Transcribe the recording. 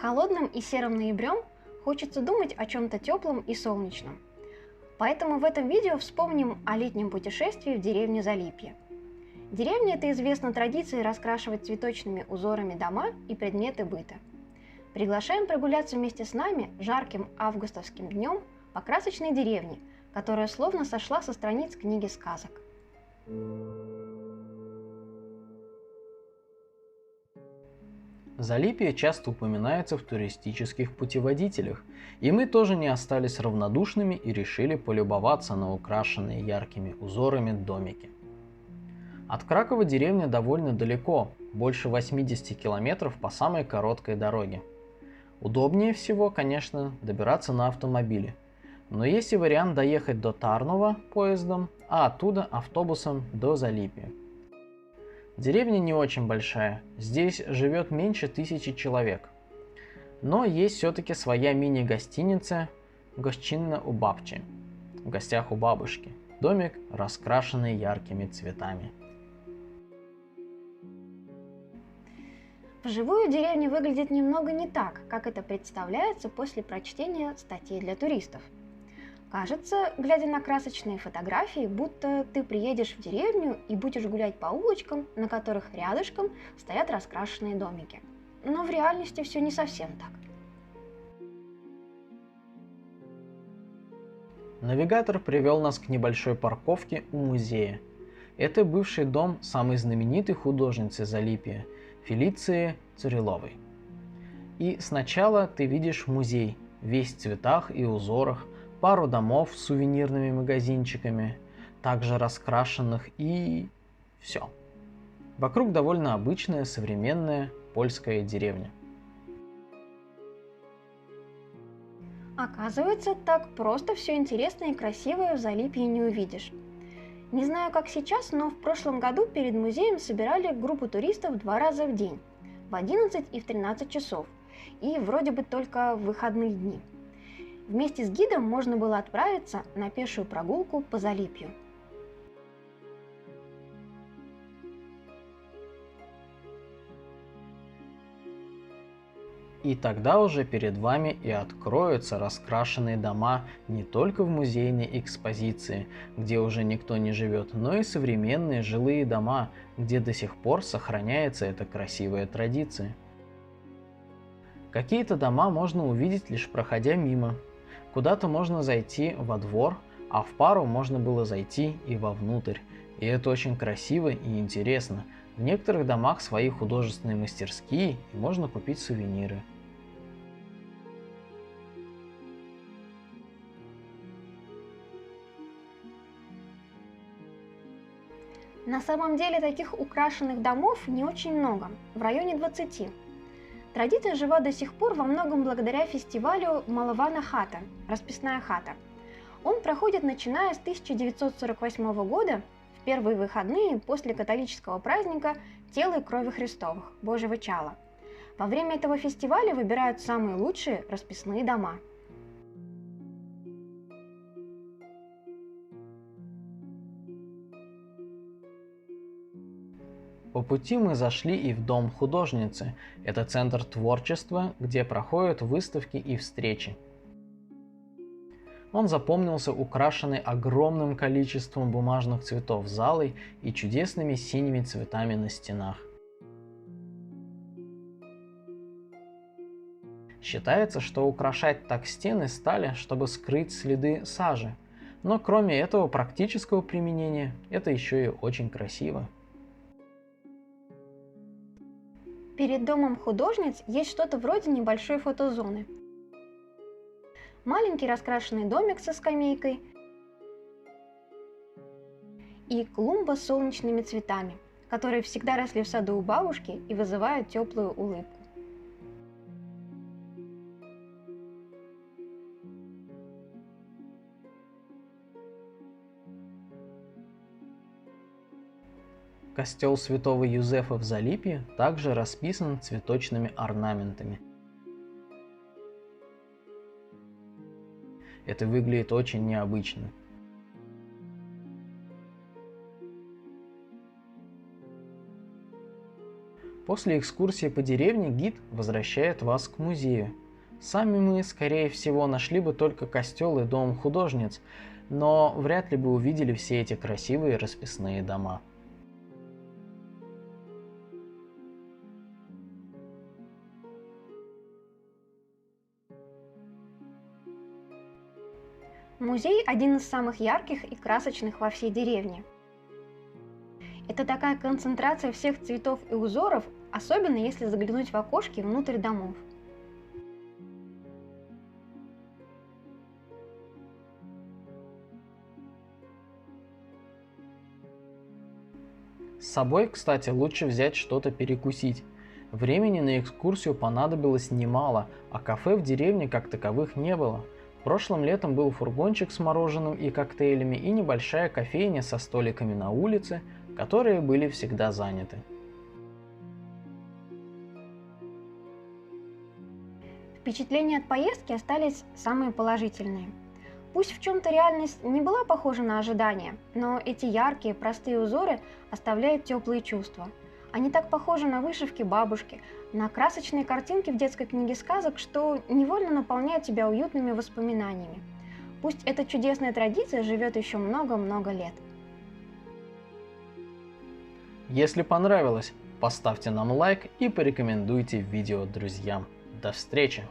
Холодным и серым ноябрем хочется думать о чем-то теплом и солнечном. Поэтому в этом видео вспомним о летнем путешествии в деревню Залипье. Деревня – это известна традицией раскрашивать цветочными узорами дома и предметы быта. Приглашаем прогуляться вместе с нами жарким августовским днем по красочной деревне, которая словно сошла со страниц книги сказок. Залипье часто упоминается в туристических путеводителях, и мы тоже не остались равнодушными и решили полюбоваться на украшенные яркими узорами домики. От Кракова деревня довольно далеко, больше 80 километров по самой короткой дороге. Удобнее всего, конечно, добираться на автомобиле, но есть и вариант доехать до Тарнова поездом, а оттуда автобусом до Залипья. Деревня не очень большая, здесь живет меньше 1000 человек. Но есть все-таки своя мини-гостиница «Гостчинна у бабчи» – в гостях у бабушки. Домик, раскрашенный яркими цветами. Вживую деревня выглядит немного не так, как это представляется после прочтения статей для туристов. Кажется, глядя на красочные фотографии, будто ты приедешь в деревню и будешь гулять по улочкам, на которых рядышком стоят раскрашенные домики. Но в реальности все не совсем так. Навигатор привел нас к небольшой парковке у музея. Это бывший дом самой знаменитой художницы Залипья Фелиции Цуриловой. И сначала ты видишь музей, весь в цветах и узорах, пару домов с сувенирными магазинчиками, также раскрашенных, и все. Вокруг довольно обычная современная польская деревня. Оказывается, так просто все интересное и красивое в Залипье не увидишь. Не знаю, как сейчас, но в прошлом году перед музеем собирали группу туристов 2 раза в день, в 11 и в 13 часов, и вроде бы только в выходные дни. Вместе с гидом можно было отправиться на пешую прогулку по Залипью. И тогда уже перед вами и откроются раскрашенные дома не только в музейной экспозиции, где уже никто не живет, но и современные жилые дома, где до сих пор сохраняется эта красивая традиция. Какие-то дома можно увидеть, лишь проходя мимо. Куда-то можно зайти во двор, а в пару можно было зайти и вовнутрь. И это очень красиво и интересно. В некоторых домах свои художественные мастерские, и можно купить сувениры. На самом деле таких украшенных домов не очень много, в районе 20. Традиция жива до сих пор во многом благодаря фестивалю Малована хата – расписная хата. Он проходит начиная с 1948 года, в первые выходные после католического праздника Тела и крови Христовых – Божьего Чала. Во время этого фестиваля выбирают самые лучшие расписные дома. По пути мы зашли и в Дом художницы. Это центр творчества, где проходят выставки и встречи. Он запомнился украшенный огромным количеством бумажных цветов залой и чудесными синими цветами на стенах. Считается, что украшать так стены стали, чтобы скрыть следы сажи. Но кроме этого практического применения, это еще и очень красиво. Перед домом художниц есть что-то вроде небольшой фотозоны. Маленький раскрашенный домик со скамейкой и клумба с солнечными цветами, которые всегда росли в саду у бабушки и вызывают теплую улыбку. Костел святого Юзефа в Залипье также расписан цветочными орнаментами. Это выглядит очень необычно. После экскурсии по деревне гид возвращает вас к музею. Сами мы, скорее всего, нашли бы только костел и дом художниц, но вряд ли бы увидели все эти красивые расписные дома. Музей – один из самых ярких и красочных во всей деревне. Это такая концентрация всех цветов и узоров, особенно если заглянуть в окошки внутрь домов. С собой, кстати, лучше взять что-то перекусить. Времени на экскурсию понадобилось немало, а кафе в деревне как таковых не было. Прошлым летом был фургончик с мороженым и коктейлями и небольшая кофейня со столиками на улице, которые были всегда заняты. Впечатления от поездки остались самые положительные. Пусть в чем-то реальность не была похожа на ожидания, но эти яркие, простые узоры оставляют теплые чувства. Они так похожи на вышивки бабушки, на красочные картинки в детской книге сказок, что невольно наполняют тебя уютными воспоминаниями. Пусть эта чудесная традиция живет еще много-много лет. Если понравилось, поставьте нам лайк и порекомендуйте видео друзьям. До встречи!